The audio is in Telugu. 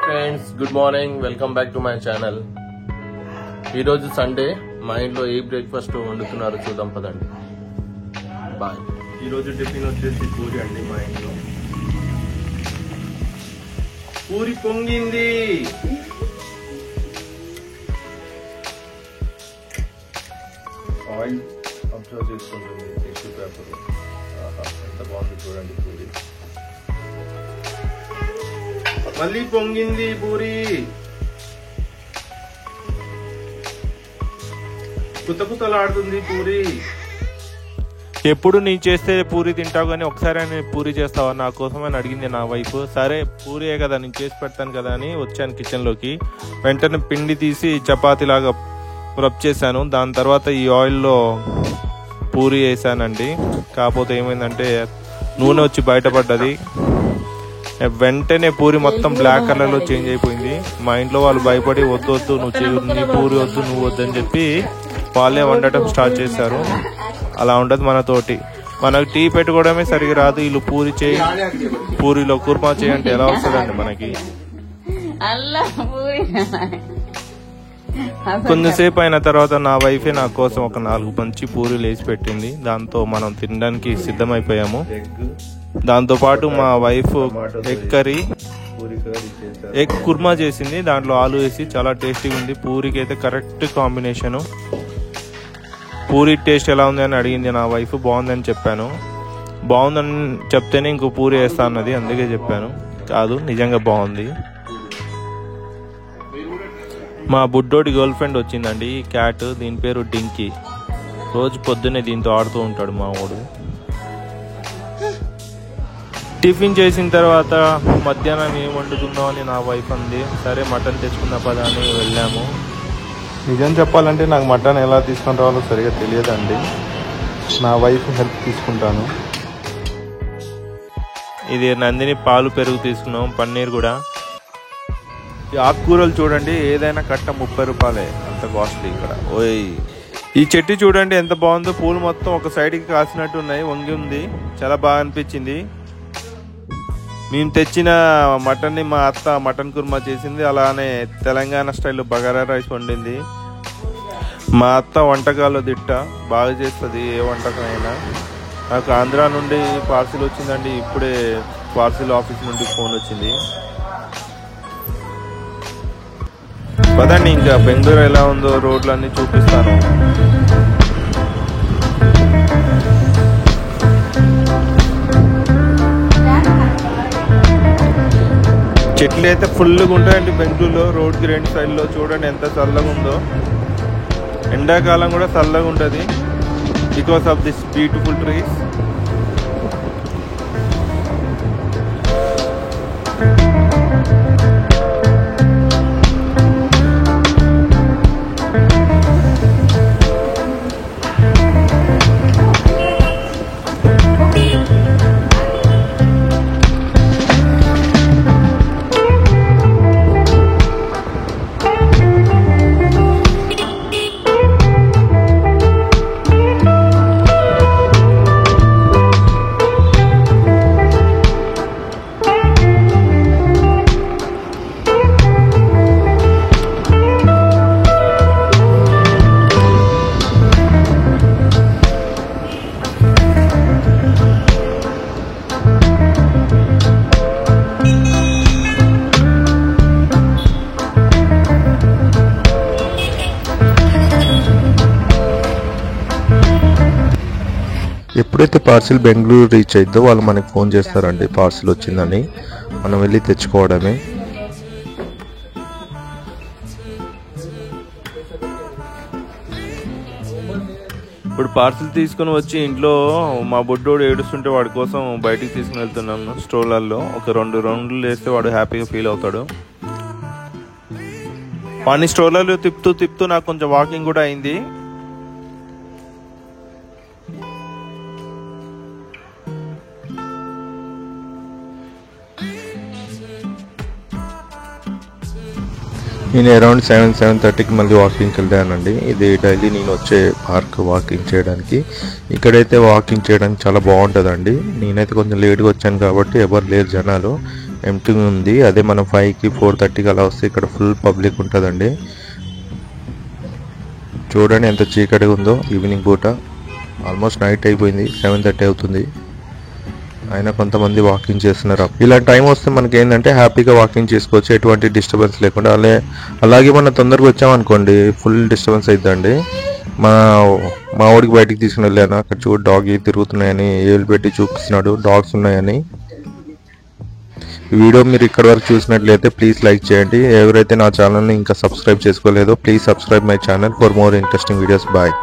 Friends, good morning. Welcome back to my channel. ఈరోజు సండే. మా ఇంట్లో ఏ బ్రేక్ఫాస్ట్ వండుతున్నారో చూద్దాం పదండి. బాయ్. ఈరోజు టిఫిన్ వచ్చేసి పూరి అండి. మా ఇంట్లో పూరి పొంగింది. ఆయిల్ అబ్జర్వ్ చేసుకుంటుంది టిష్యూ పేపర్. ఎంత బాగుంది చూడండి పూరి. మళ్ళీ పొంగింది పూరి. కుతకుతలాడుతుంది పూరి. ఎప్పుడు నేను చేస్తే పూరి తింటావు కానీ ఒకసారి నేను పూరి చేస్తావా నా కోసం అని అడిగింది నా వైఫ్. సరే పూరియే కదా నేను చేసి పెడతాను కదా అని వచ్చాను కిచెన్లోకి. వెంటనే పిండి తీసి చపాతీలాగా రబ్ చేశాను. దాని తర్వాత ఈ ఆయిల్లో పూరి వేసానండి. కాకపోతే ఏమైందంటే నూనె వచ్చి బయటపడ్డది. వెంటనే పూరి మొత్తం బ్లాక్ కలర్లో చేంజ్ అయిపోయింది. మా ఇంట్లో వాళ్ళు భయపడి వద్దు వద్దు నీ పూరి వద్దు నువ్వు వద్దు అని చెప్పి వాళ్ళే వండటం స్టార్ట్ చేశారు. అలా ఉండదు మనతోటి. మనకు టీ పెట్టుకోవడమే సరిగా రాదు, వీళ్ళు పూరి చేయి పూరిలో కుర్మా చేయంటే ఎలా వస్తుందండి మనకి. కొంతసేపు అయిన తర్వాత నా వైఫే నా కోసం ఒక 4 మంచి పూరీలు వేసి పెట్టింది. దాంతో మనం తినడానికి సిద్ధమైపోయాము. దాంతోపాటు మా వైఫ్ ఎగ్ కుర్మా చేసింది. దాంట్లో ఆలు వేసి చాలా టేస్టీగా ఉంది. పూరికి అయితే కరెక్ట్ కాంబినేషను. పూరి టేస్ట్ ఎలా ఉంది అని అడిగింది నా వైఫ్. బాగుందని చెప్పాను. బాగుందని చెప్తేనే ఇంకో పూరి వేస్తా అన్నది, అందుకే చెప్పాను. కాదు నిజంగా బాగుంది. మా బుడ్డోడి గర్ల్ ఫ్రెండ్ వచ్చిందండి, క్యాట్. దీని పేరు డింకీ. రోజు పొద్దున్నే దీంతో ఆడుతూ ఉంటాడు మా వాడు. టిఫిన్ చేసిన తర్వాత మధ్యాహ్నం ఏం వండుకుందాం అని నా వైఫ్ అంది. సరే మటన్ తెచ్చుకున్న పదా అని వెళ్ళాము. నిజం చెప్పాలంటే నాకు మటన్ ఎలా తీసుకొని రావాలో సరిగా తెలియదండి. నా వైఫ్ హెల్ప్ తీసుకుంటాను. ఇది నందిని పాలు పెరుగు తీసుకున్నాం, పన్నీర్ కూడా. ఆకుకూరలు చూడండి, ఏదైనా కట్ట 30 రూపాయలే, అంత కాస్ట్లీ ఇక్కడ. ఓయ్ ఈ చెట్టు చూడండి ఎంత బాగుందో. పూలు మొత్తం ఒక సైడ్కి కాసినట్టు ఉన్నాయి, వంగి ఉంది. చాలా బాగా అనిపించింది. మేము తెచ్చిన మటన్ని మా అత్త మటన్ కుర్మా చేసింది. అలానే తెలంగాణ స్టైల్లో బగారా రైస్ వండింది. మా అత్త వంటకాల్లో దిట్ట, బాగా చేస్తుంది ఏ వంటకం అయినా. నాకు ఆంధ్రా నుండి పార్సిల్ వచ్చిందండి. ఇప్పుడే పార్సిల్ ఆఫీస్ నుండి ఫోన్ వచ్చింది. పదండి ఇంకా బెంగళూరు ఎలా ఉందో రోడ్లన్నీ చూపిస్తాను. చెట్లు అయితే ఫుల్గా ఉంటాయండి బెంగళూరులో. రోడ్కి 2 సైడ్లో చూడండి ఎంత చల్లగా ఉందో. ఎండాకాలం కూడా చల్లగా ఉంటుంది because of this beautiful trees. ఎప్పుడైతే పార్సిల్ బెంగళూరు రీచ్ అయిద్దో వాళ్ళు మనకి ఫోన్ చేస్తారండి పార్సిల్ వచ్చిందని. మనం వెళ్ళి తెచ్చుకోవడమే. ఇప్పుడు పార్సిల్ తీసుకుని వచ్చి ఇంట్లో మా బుడ్డోడు ఏడుస్తుంటే వాడి కోసం బయటికి తీసుకుని వెళ్తున్నాను స్ట్రోలర్లో. ఒక 2 రౌండ్లు వేస్తే వాడు హ్యాపీగా ఫీల్ అవుతాడు. వాడిని స్ట్రోలర్లో తిప్పుతూ నాకు కొంచెం వాకింగ్ కూడా అయింది. నేను అరౌండ్ 7-7:30కి మళ్ళీ వాకింగ్కి వెళ్ళానండి. ఇది డైలీ నేను వచ్చే పార్క్ వాకింగ్ చేయడానికి. ఇక్కడైతే వాకింగ్ చేయడానికి చాలా బాగుంటుందండి. నేనైతే కొంచెం లేట్గా వచ్చాను కాబట్టి ఎవరు లేరు జనాలు. ఎంటీ ఉంది. అదే మనం 5కి 4:30కి అలా వస్తే ఇక్కడ ఫుల్ పబ్లిక్ ఉంటుందండి. చూడండి ఎంత చీకటిగా ఉందో ఈవినింగ్ పూట. ఆల్మోస్ట్ నైట్ అయిపోయింది, 7:30 అవుతుంది. అయినా కొంతమంది వాకింగ్ చేస్తున్నారు. ఇలాంటి టైం వస్తే మనకి ఏంటంటే హ్యాపీగా వాకింగ్ చేసుకోవచ్చు, ఎటువంటి డిస్టర్బెన్స్ లేకుండా. అలాగే మనం తొందరగా వచ్చామనుకోండి ఫుల్ డిస్టర్బెన్స్ అవుతుందండి. మా వాడికి బయటికి తీసుకుని వెళ్ళాను. అక్కడ చూడు డాగ్ తిరుగుతున్నాయని ఏళ్ళు పెట్టి చూపిస్తున్నాడు, డాగ్స్ ఉన్నాయని. ఈ వీడియో మీరు ఇక్కడ వరకు చూసినట్లయితే ప్లీజ్ లైక్ చేయండి. ఎవరైతే నా ఛానల్ని ఇంకా సబ్స్క్రైబ్ చేసుకోలేదో please subscribe my channel for more interesting videos. Bye.